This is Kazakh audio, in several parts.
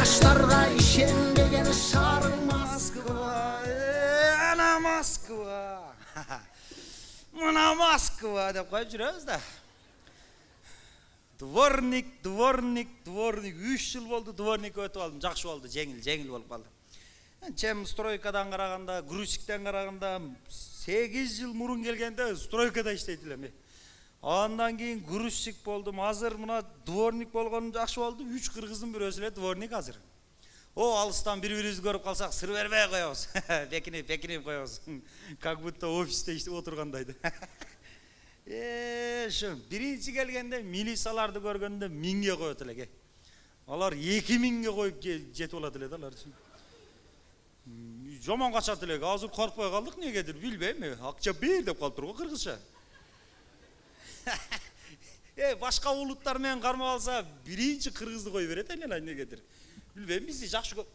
Жаштарга ишенбеген шаарың Москва. Ана Москва. Мына Москва деп коюп жүрөбүз да. Дворник 3 жыл болду дворник өтүп алдым. Жакшы болду, жеңил болуп калды. Чем стройкадан караганда, грузчиктен караганда 8 жыл мурун келгенде стройкада иштейт элем. Андан кийин грузчик болдум. Азыр мына дворник болгонум жакшы болду. 3 кыргыздын бирөөсү эле дворник азыр. О, алыстан бири-бирибизди көрүп калсак сыр бербей коебуз. Бекинип коебуз. Как будто офисте иштеп отургандайды. Шу биринчи келгенде милицияларды көргөндө 1000ге коет элек. Алар 2000ге коюп жетип алат эле да алар. Жаман качат элек. Азыр коркпой калдык, негедир билбейм. Акча бер деп калып тургу кыргызча. Башка улуттар менен кармап алса, биринчи кыргызды кой берет эле, негедир. Билбейм, бизди жакшы көп.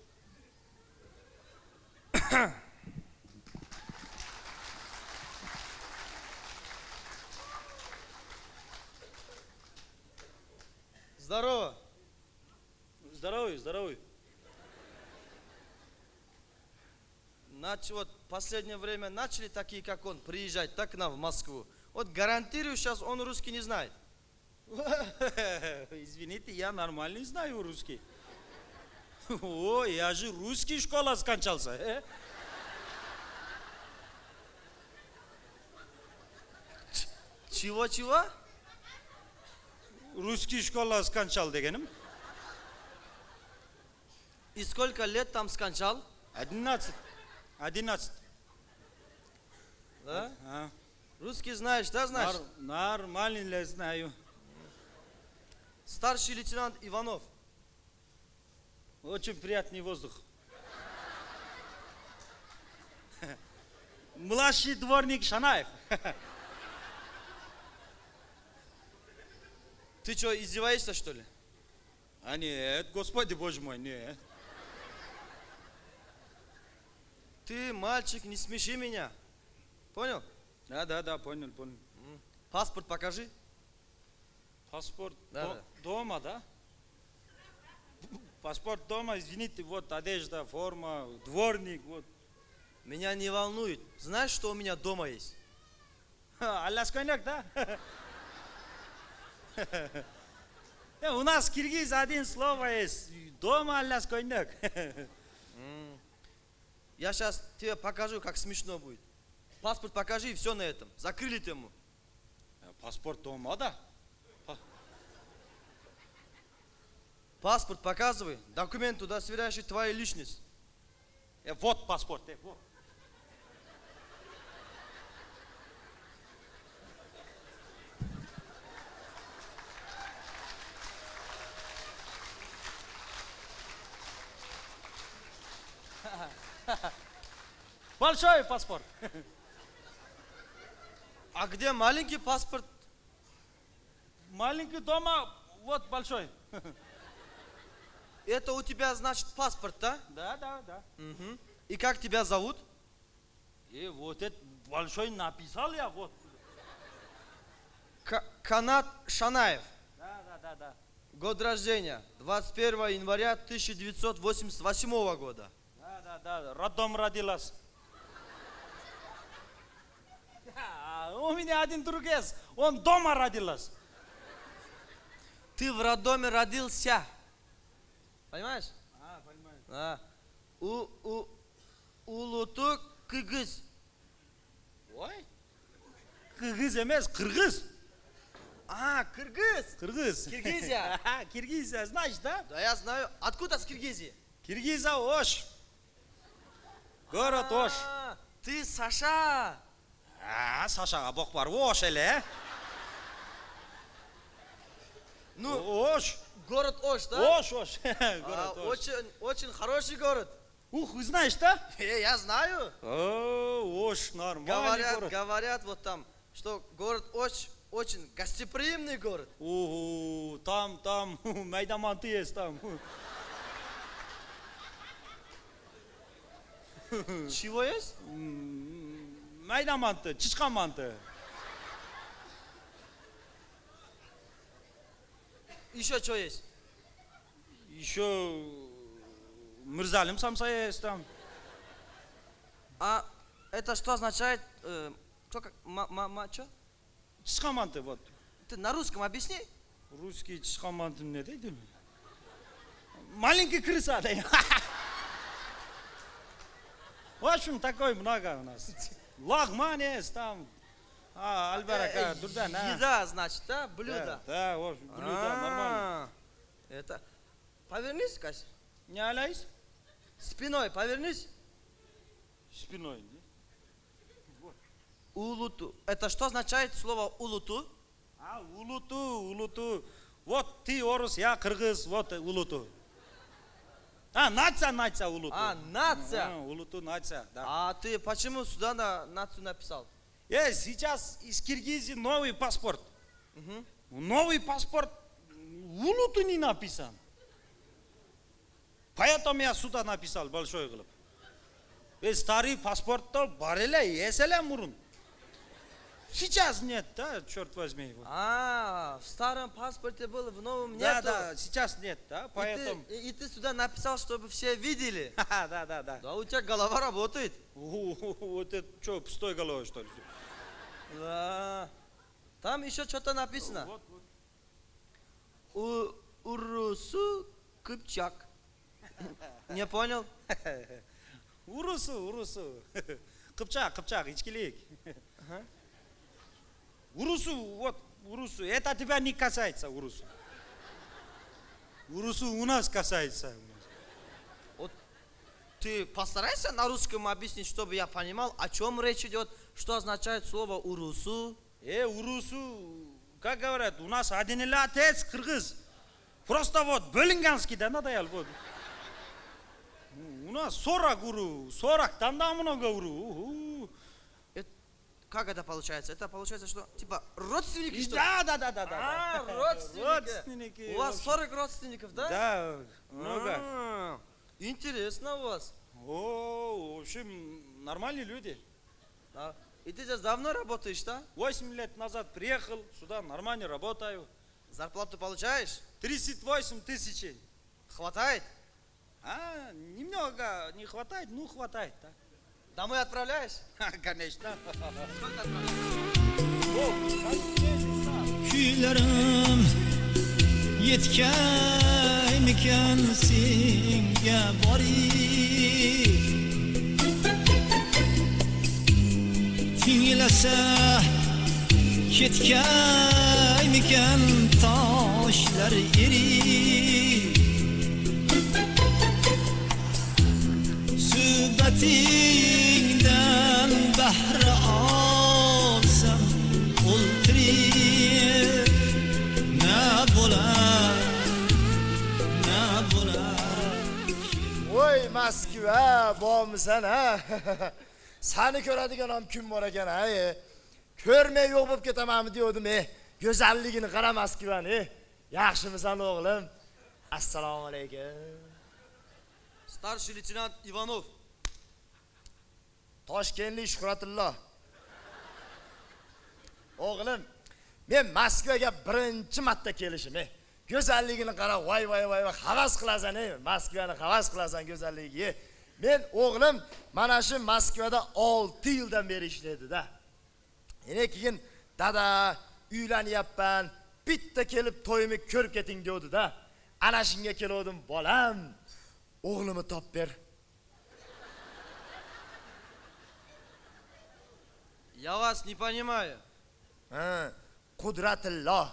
Здорово. Здоровый. Вот последнее время начали такие, как он, приезжать так к нам в Москву. Вот гарантирую, сейчас он русский не знает. Извините, я нормально знаю русский. О, я же русский школа скончался. Чего? Русский школа скончал дегеним. И сколько лет там скончал? 11. Да? А. Русский знаешь, да, знаешь? Нормально знаю. Старший лейтенант Иванов. Очень приятный воздух. Младший дворник Шанаев. Ты что, издеваешься, что ли? А нет, господи боже мой, нет. Ты, мальчик, не смеши меня. Понял? Да, понял. Паспорт покажи. Паспорт Да. дома, да? Паспорт дома, извините, вот одежда, форма, дворник, вот. Меня не волнует. Знаешь, что у меня дома есть? Аляс коньяк, да? У нас киргиз один слово есть. Дома аляс коньяк. Я сейчас тебе покажу, как смешно будет. Паспорт покажи, и все на этом. Закрыли тему. Паспорт дома, да? Паспорт показывай. Документ, удостоверяющий твою личность. Вот паспорт. Вот. Большой паспорт. А где маленький паспорт? Маленький дома, вот большой. Это у тебя, значит, паспорт, да? Да. Угу. И как тебя зовут? И вот этот большой написал я, вот. Канат Шанаев. Да. Год рождения. 21 января 1988 года. Да. Роддом родилась. У меня один друг есть, он дома родилась. Ты в роддоме родился. Понимаешь? Понимаю. Да. Улуту кыргыз. Ой? Кыргыз емес, кыргыз. Кыргыз. Киргизия. Киргизия, знаешь, да? Да, я знаю. Откуда с Киргизии? Киргизия Ош. Город Ош. Ты Саша. Сашаға боқ бар, Ош эле. Ош. Город Ош, да? Ош. Город Ош. Очень хороший город. Знаешь, да? Я знаю. Ош, нормальный город. Говорят вот там, что город Ош очень гостеприимный город. Там, майдаманты есть там. Чего есть? Майда манты, чичкан манты. Еще что есть? Еще Мырзалим Самсаевич там. А это что означает? Что как? Чё? Чышкаманты вот. Ты на русском объясни. Русский чышкаманты не дейді. Маленький крыса, да. В общем, такой много у нас. Лагманес там. Альбарака, Дурдан. Еда, значит, да? Блюдо. Да, в общем, блюдо, нормально. Это... Повернись, Кась. Не аляйс? Спиной повернись. Спиной. Улуту. Это что означает слово улуту? Улуту. Вот ты орус, я кыргыз, вот улуту. Нация улуту. Нация. Улуту нация, да. А ты почему сюда нацию написал? Сейчас из Киргизии новый паспорт. Новый паспорт улуту не написан. Поэтому я сюда написал большой глубь. Старый паспорт-то бареля, еселя мурун. Сейчас нет, да, черт возьми его. В старом паспорте был, в новом Да, нету. да, сейчас нет, да, поэтому... И ты сюда написал, чтобы все видели. Да. Да, у тебя голова работает. Вот это что, пустой головой, что ли? Да. Там еще что-то написано. Вот. Урусу Кыпчак. Не понял? Урусу. Кыпчак, ичкилик. Урусу, это тебя не касается, Урусу. Урусу у нас касается. Вот ты постарайся на русском объяснить, чтобы я понимал, о чем речь идет, что означает слово урусу. Урусу, как говорят, у нас один или отец кыргыз. Просто вот бөлінганский, да, надоел, вот. У нас 40 уру, 40, там да много уру. Как это получается? Это получается, что типа родственники, что ли? Да. Родственники. У вас 40 родственников, да? Да, много. Интересно у вас. В общем, нормальные люди. Да. И ты здесь давно работаешь, да? 8 лет назад приехал сюда, нормально работаю. Зарплату получаешь? 38 тысяч. Хватает? Немного не хватает, ну хватает, да. Домой отправляешь? Конечно. Сколько отправляешь? Kuylarim yetkaymikan senga boring tinglasa ketkaymikan toshlar erik suhbatingdan bahra olsam o'ltirib na bo'lar Voy Moskva, bormisan ha? Seni ko'radigan ham kun bor ekan ha. Ko'rmay yo'q bo'lib ketamanmi dedim. Go'zalligini qara Moskvani. Yaxshimisan o'g'lim? Assalomu alaykum. Старший лейтенант Иванов. Toshkentlik Shuhratullo. O'g'lim, men Moskvaga birinchi marta kelishim. Go'zalligini qara, voy, havas qilasan, Moskvani havas qilasan go'zalligiga. Men o'g'lim mana shu Moskvada 6 yildan beri ishlaydi-da. Keyin dada uylanyapman, bitta kelib to'yimni ko'rib keting dedi-da. Ana shunga keldim, bolam. O'g'limni top ber. Я вас не понимаю. Qudratullo.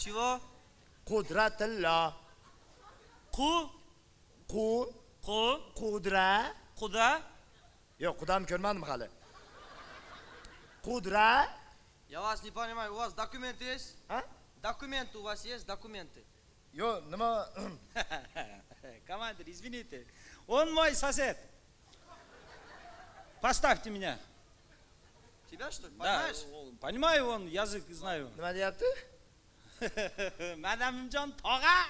Чего? Qudratullo. Qudra. Куда? Yo'q, qudam ko'rmadim hali. Qudra. Я вас не понимаю. У вас документы есть? Документы у вас есть? Документы. Yo'q, nima? Командир, извините. Он мой сосед. Поставьте меня. Тебя что ли? Да, Понимаешь? понимаю, он язык знаю. Nima deyapti? Madamimjon tog'a.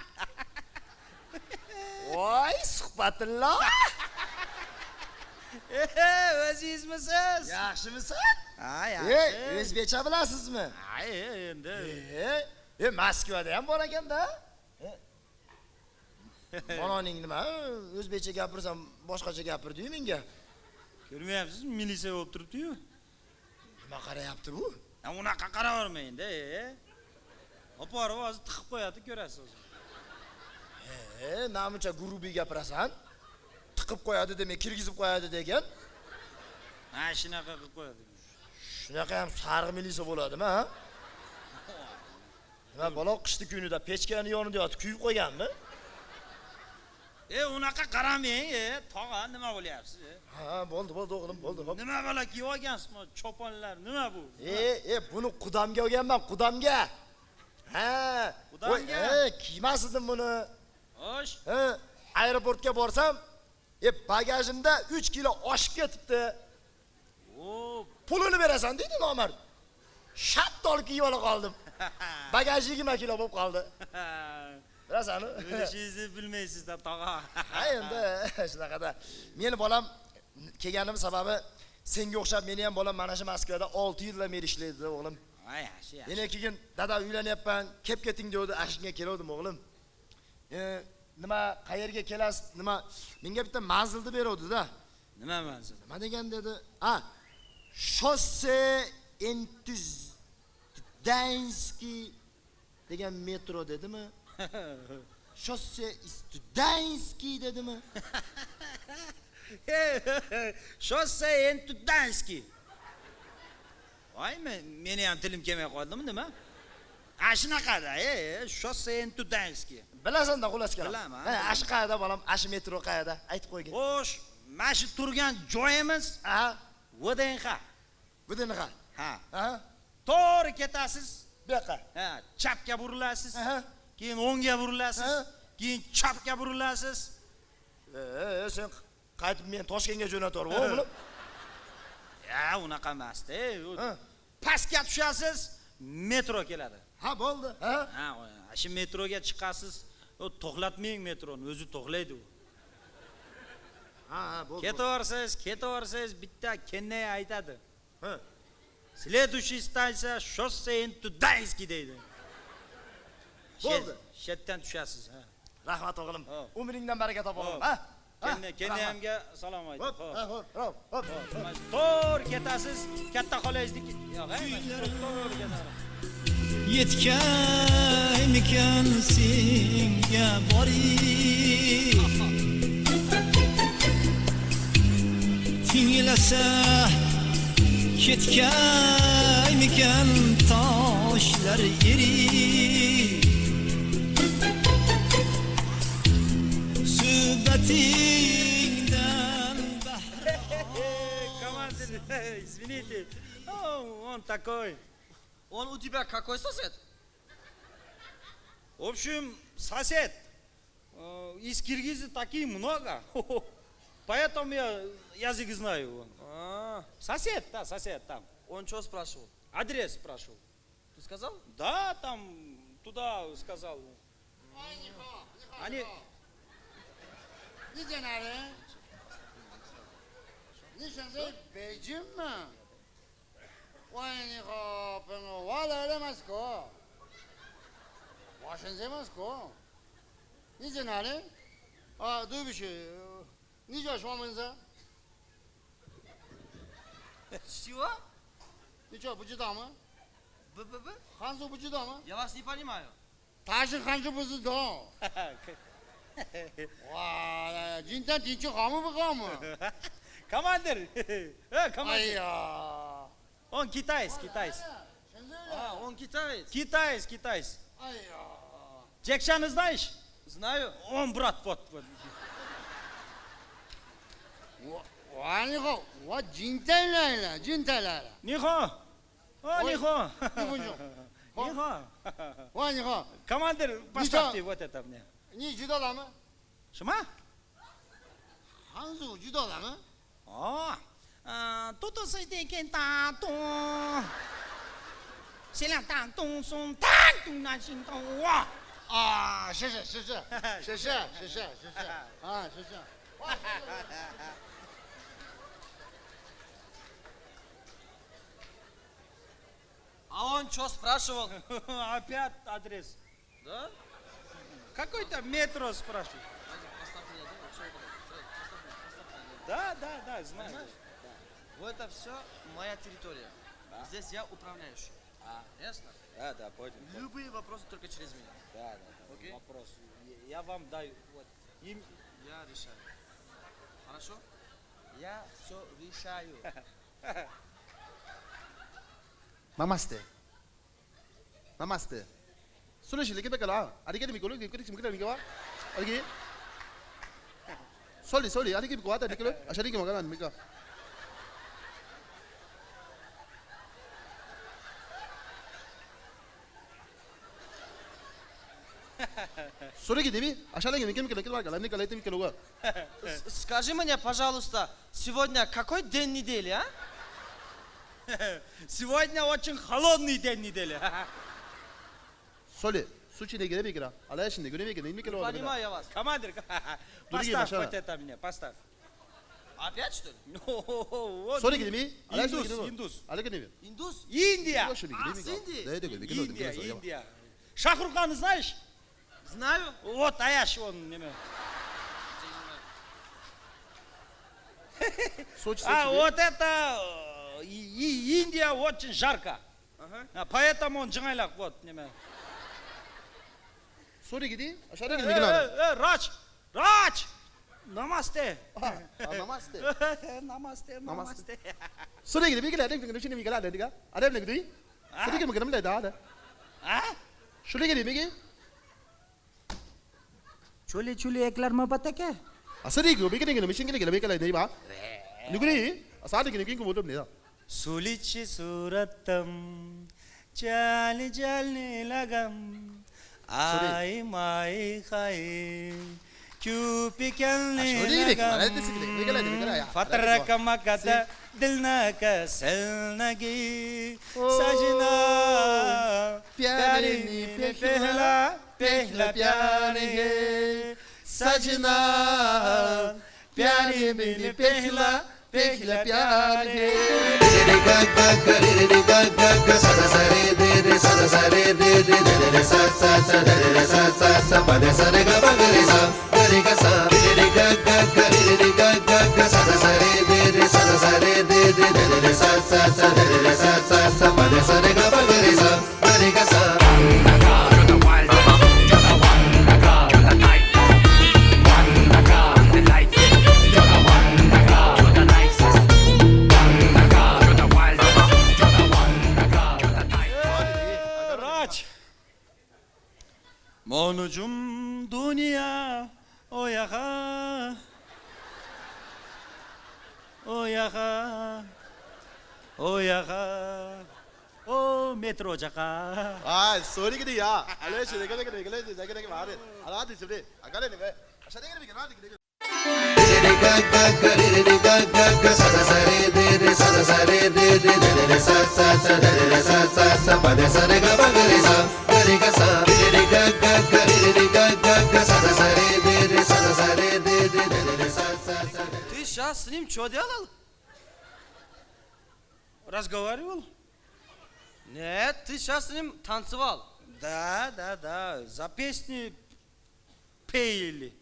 Voy, suhbatullo. O'zingizmisiz? Yaxshimisan? Yaxshi. O'zbekcha bilasizmi? Endi. Moskvada ham bor ekanda. Bononing nima? O'zbekcha gapirsam boshqacha gapir deymi menga? Ko'rmayapsizmi? Militsiya bo'lib turibdi-yu. Nima qarayapti bu? Unaqa qaravermaydi. Oporib hozir tiqib qo'yadi, ko'rasiz o'zi. Namuncha gurubiy gapirasan? Tiqib qo'yadi demay, kirgizib qo'yadi degan. Ha, shunaqa qilib qo'yadi. Shunaqa ham sarg'i militsiya bo'ladimi, ha? Nima bola qishli kunida pechkani yonida yotib kuyib qo'yganmi? Unaqa qaramang, tog'a nima bo'lyapsiz? Ha, bo'ldi o'g'lim, bo'ldi. Hop. Nima bola kiyib olgansizmi? Cho'ponlar, nima bu? Buni qudamga olganman, qudamga. Ha, Qudamga? kiymas edim buni. Xo'sh. Aeroportga borsam, bagajimda 3 kilo oshib ketibdi. Pulini berasan deydi nomard. Shatt olib kiyib ola qoldim. Bagaj 20 kilo bo'lib qoldi. Bilasanmi? Bilishingizni bilmaysiz-da, tog'a. Ha, endi shunaqada. Meni bolam kelganim sababi senga o'xshab meni ham bolam mana shu Moskvada 6 yillab meri ishlaydi, o'g'lim. Ha, yaxshi. Yana keyin dada uylanyapman, kelib keting dedi, ashingga keldim, o'g'lim. Nima qayerga kelasiz? Nima menga bitta manzilni berdi-da. Nima manzil? Nima degan dedi? Ha, Shosse Studenskiy degan metro dedimi? Shosse Studenskiy dedimi? Shosse Studenskiy. Voy, meni ham tilim kelmay qoldimi, nima? Ha, shunaqada, Shosse Studenskiy. Bilasan-da, xullas kelam. Bilaman. Ha, ash qayerda bolam? Ash metro qayerda? Aytib qo'ygin. Xo'sh, mana shu turgan joyimiz Ha, VDNX. budinaqa. Ha. Ha, To'g'ri ketasiz. bu yoqqa. Ha, chapga burilasiz. Aha. Keyin o'ngga burilasiz. Ha. Keyin chapga burilasiz. Sen qaytib men Toshkentga jo'natorib, o'g'lim. Ya, unaqa emas-da. Ha. Pastga tushasiz, metro keladi. Ha, bo'ldi. Ha. Ha, shu metroga chiqasiz. To'xtatmang metroni, o'zi to'xlaydi u. Ha, bo'ldi. Ketaversiz, bitta kennay aytadi. Ha. Следующий станция Шоссе Studenskiy deydi. Bo'ldi. Shetdan tushasiz, ha. Rahmat o'g'lim. Hop. Umringdan baraka topaman, Hop. ha? Kennayamga salom ayting. Hop, hop, hop. To'g'ri ketasiz, katta xolangizniki. Yo'q, to'g'ri ketasiz. Yetkaymikan senga boring tinglasa ketkaymikan toshlar erik suhbatingdan bahra Командир, извините. Он такой. Он у тебя какой сосед? В общем, сосед. Из Киргизии такие много. Поэтому я язык знаю. Сосед, да, сосед там. Он что спрашивал? Адрес спрашивал. Ты сказал? Да, там туда сказал. Они... Ni cenare? Ni şansı Beijing mi? Vay ni ha, ben o valla öyle Moskva. Washington Moskva. Ni cenare? Dur bir şey. Ni叫什么名字？ Чего?你这不知道吗？ Б. 汉族不知道吗？ Я вас не понимаю. 他是汉族不知道。哇，今天天气好么不好嘛？ Командир. 哎 Командир. 呀， Он китаец. 现在 А, он китаец. Китаец. 哎呀， Джекшана знаешь? Знаю. Он брат, вот. 我你好，我今天来了，今天来了。 Нихо. О, нихо. 一分钟。 Нихо. 我你好， Командир, поставьте вот это мне. 你知道咱们 什么？汉族知道咱们？哦，多是这个大东，限量大东送大东那心动哇！啊，是，啊，是。 А он что спрашивал? Опять адрес. Да? Какой-то метро спрашивает. Да, знаю. Вот это все моя территория. Здесь я управляющий. Ясно? Да, понял. Любые вопросы только через меня. Да. Окей. Вопрос. Я вам даю вот им. Я решаю. Хорошо? Я все решаю. Namaste. Namaste. Suno shi lekebe kala. Ari ke mikolo ke kiri simkira nikewa. Ari ke. Sorry. Ari ke mikwa ta nikolo. Ashari ke magana mika. Sorry ke devi. Ashari ke mikem kala kala ne kala temi kaloga. Скажи мне, пожалуйста, сегодня какой день недели, а? Сегодня очень холодный день недели. Sorry. Suchi ne gele mikira. Alay şimdi göre mikira ne mikira. Понимаю я вас. Командир, Другие поставь машины. вот это мне, поставь. Опять что ли? Вот Sorry ke devi. Alay şimdi Индус. Alay ke devi. Индус? Индия. Что не А, с Индии? Да это mikira. Индия. Шахрукана знаешь? Знаю. Вот Аяш он. Sochi. А вот это Индия очень жарко. Ага. Поэтому он джангайлак вот. Sorry ke devi. Ashari ke mikira. Рач! Намасте! Namaste. Намасте. Sorry ke devi mikira. Adem ke devi mikira ada diga. Adem ne devi. Sorry ke mikira mle da ada. А? Sorry ke devi mikira. Чули экларма батаке? Asari ke mikira ke mission ke mikira ne ba. Nuguri. Asari ke mikira ko botom ne da. सुलिची सूरतम चाल जलने लगम आई माई खाए चुपी खेलने लगम फतर कमकद दिल न कसल नगी सजना प्यारी में पहला प्यारी है सजना प्यारी में पहला प्यार है Raç. Monucum dünya o yaka o yaka o yaka o metro jaka. Ah, sorry ke dia. Alay shi dekha ke mare. Ala di sibre. Agale ne ve. Ashari ke mikira de. Ты сейчас с ним что делал? Разговаривал? Нет, ты сейчас с ним танцевал. Да. За песни пели.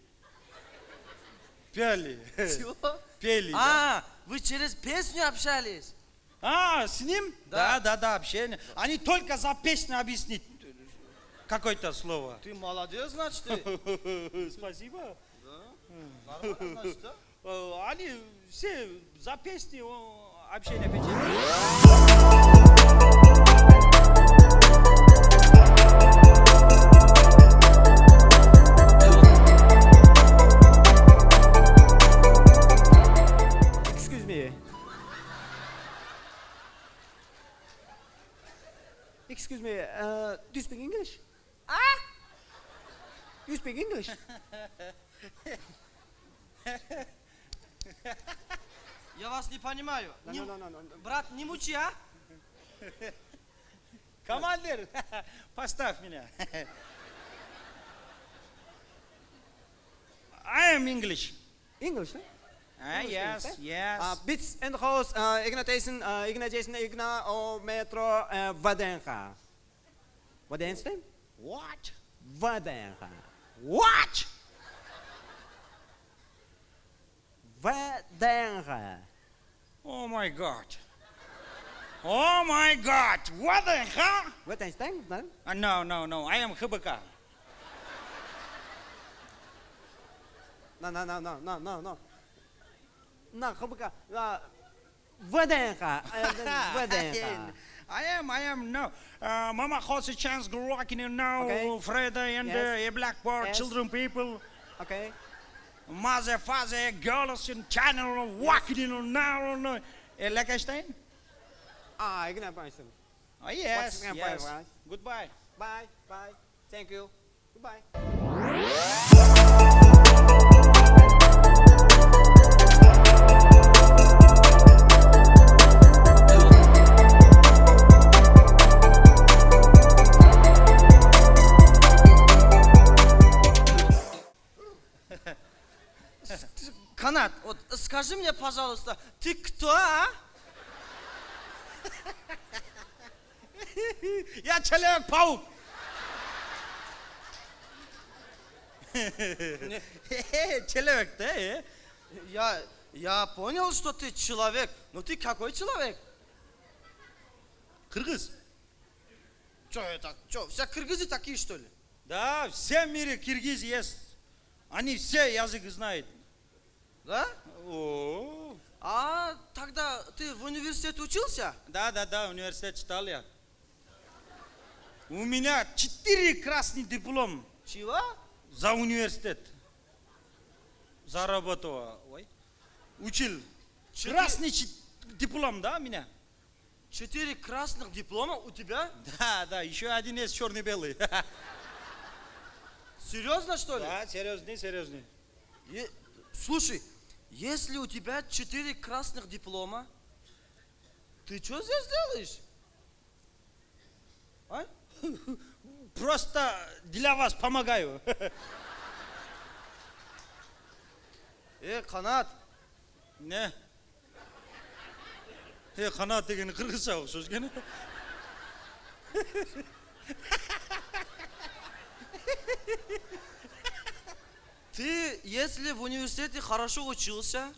Пели. Чего? Пели. А, вы через песню общались? А, с ним? Да. Да, общение. Они только за песню объяснить какое-то слово. Ты молодец, значит, ты. Спасибо. Нормально, значит, да? Они все за песни общение печенье. Excuse me. Excuse me, do you speak English? You speak English? Я вас не понимаю. Не- No. Брат, не мучи, а? Командир, поставь меня. I am English. English, hè? Yes. Bits en Goos, Ignatius, Igna, Metro, Wadenga. Wadenstein? What? Wadenga. What? ВДНХ. Oh my god. Oh my god. What the hell? Ватенштейн, да? No. I am ХБК. No. На, ХБК. ВДНХ. ВДНХ. I am no. Mama has a chance rocking it now. Okay. Friday and Yes. a blackboard, Yes. children, people. Окей. Mother, father, girls in channel, walking in now. Leckerstein? Ik ben Pijnsen. Oh, yes. What's Yes. right? Goodbye. Bye. Thank you. Goodbye. Канат, вот скажи мне, пожалуйста, ты кто, а? Я Человек-паук. Человек, да? Я понял, что ты человек, но ты какой человек? Кыргыз. Что это? Что, все кыргызы такие, что ли? Да, все в мире киргиз есть. Они все язык знают. Да? О, А тогда ты в университете учился? да, университет читал я. У меня 4 красный диплом Чего? за университет. Заработал. Ой. Учил. Красный диплом, да, у меня? 4 красных диплома у тебя? Да, еще один есть черный-белый. Серьезно, что ли? Да, серьезный. Слушай, если у тебя 4 красных диплома, ты что здесь делаешь? А? Просто для вас помогаю. Канат, Не. Қанат деген қырғызша ұқсас екен. ты, если в университете хорошо учился,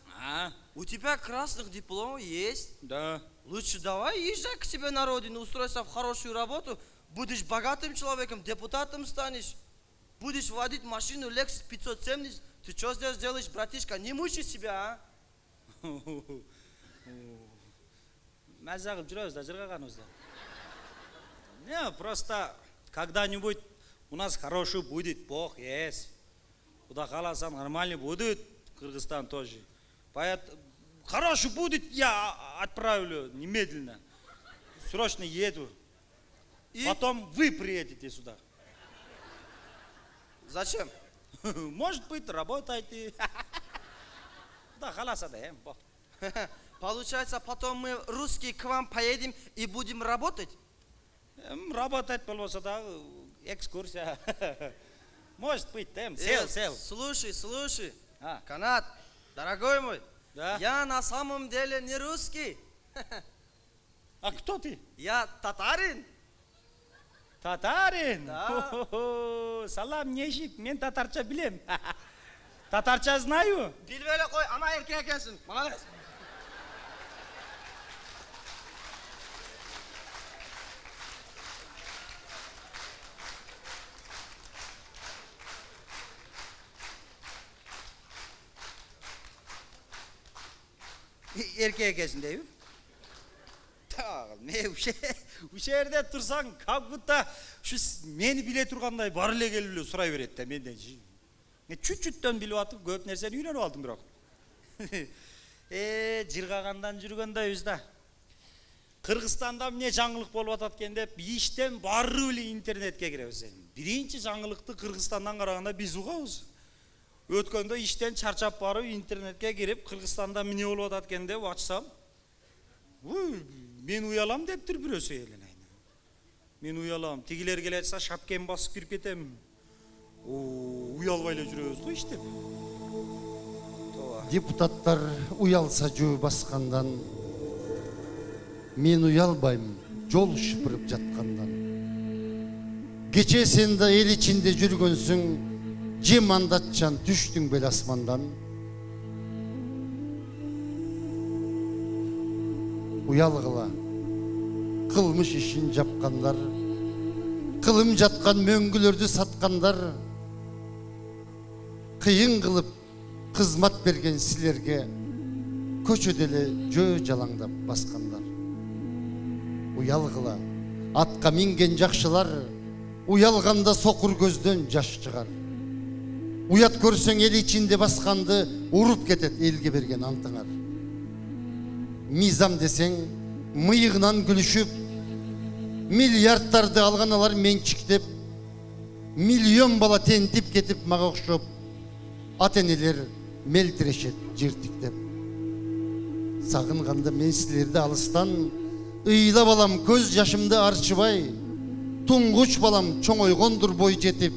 у тебя красных дипломов есть, Да. лучше давай езжай к себе на родину, устройся в хорошую работу, будешь богатым человеком, депутатом станешь, будешь водить машину Lexus 570. Ты что здесь делаешь, братишка? Не мучай себя, а? Мәза қылып жүрөбүз да, жырғағанбыз да. Не, просто когда-нибудь у нас хороший будет, Бог есть. Куда қаласа нормальный будет, Кыргызстан тоже. Поэтому хороший будет, я отправлю немедленно. Срочно еду. И Потом вы приедете сюда. зачем? Может быть, работайте. Да, халаса да, Бог. Получается, потом мы, русские, к вам поедем и будем работать? Работать болмаса да, экскурсия. Может быть, сел. Слушай, А. Канат, дорогой мой, Да? я на самом деле не русский, А кто ты? я татарин. Татарин? Да. Хо-хо-хо. Салам, нешик, мен татарча билем. Татарча знаю. Билбеле қой, ана еркек екенсің, молодец. Erkek ekesinde değil mi? Ne у жерде турсаң, как будто мени биле тургандай бар эле келип эле сурай берет да менден. Чүт-чүттөн билип атып, көп нерсени үйрөнүп алдым бирок. Жыргагандан жүргөндөйбүз да. Кыргызстанда эмне жаңылык болуп атат экен деп, иштен барып эле интернетке киребиз. Биринчи жаңылыкты Кыргызстандан караганда биз угабыз. Өткөндө иштен чарчап барып интернетке кирип, Кыргызстанда эмне болуп атат экен деп ачсам, мен уялам дептир бирөөсү эле. Мен уялам, тигилер келатса шапкем басып кирип кетем. Уялбай эле жүрөбүз го иштеп. Депутаттар уялса жөө басқандан, мен уялбайм жол шыпырып жатқандан. Кече да ел içinde жүргөнсүң, жем андатчан түштүң бел асмандан. Uyal kıla. Kılmış işin japkanlar. Kılım jatkan möngülördü satkanlar. Kıyın kılıp kızmat bergen silerge köçödele jö jalangdap baskanlar. Uyal kıla. Atka minген jakşılar. Uyalganda sokur gözden jaş çıgar. Uyat görsen el içinde baskandı urup ketet elge bergen antыңар. Mizam deseng mıyığынан gülüşüp milyardtарды alganalar mençiktep milyon bala tentip ketip maga okşop at eneler meltireşet jirtiktep. Sagınganda men silerdi alıstan ıyla balam göz yaşımdı arçыбай Tunguç balam çoң ойгондур бой жетип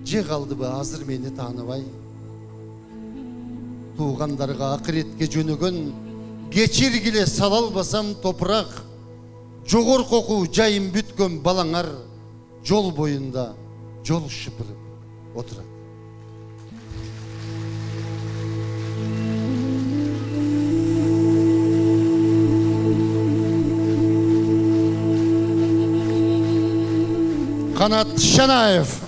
же калдыбы азыр мени тааныбай. Туугандарга акыретке жөнөгөн кечиргиле сала албасам топурак жогорку окуу жайым бүткөн балаңар жол боюнда жол шыпырып отурат. Kanat Şenayev.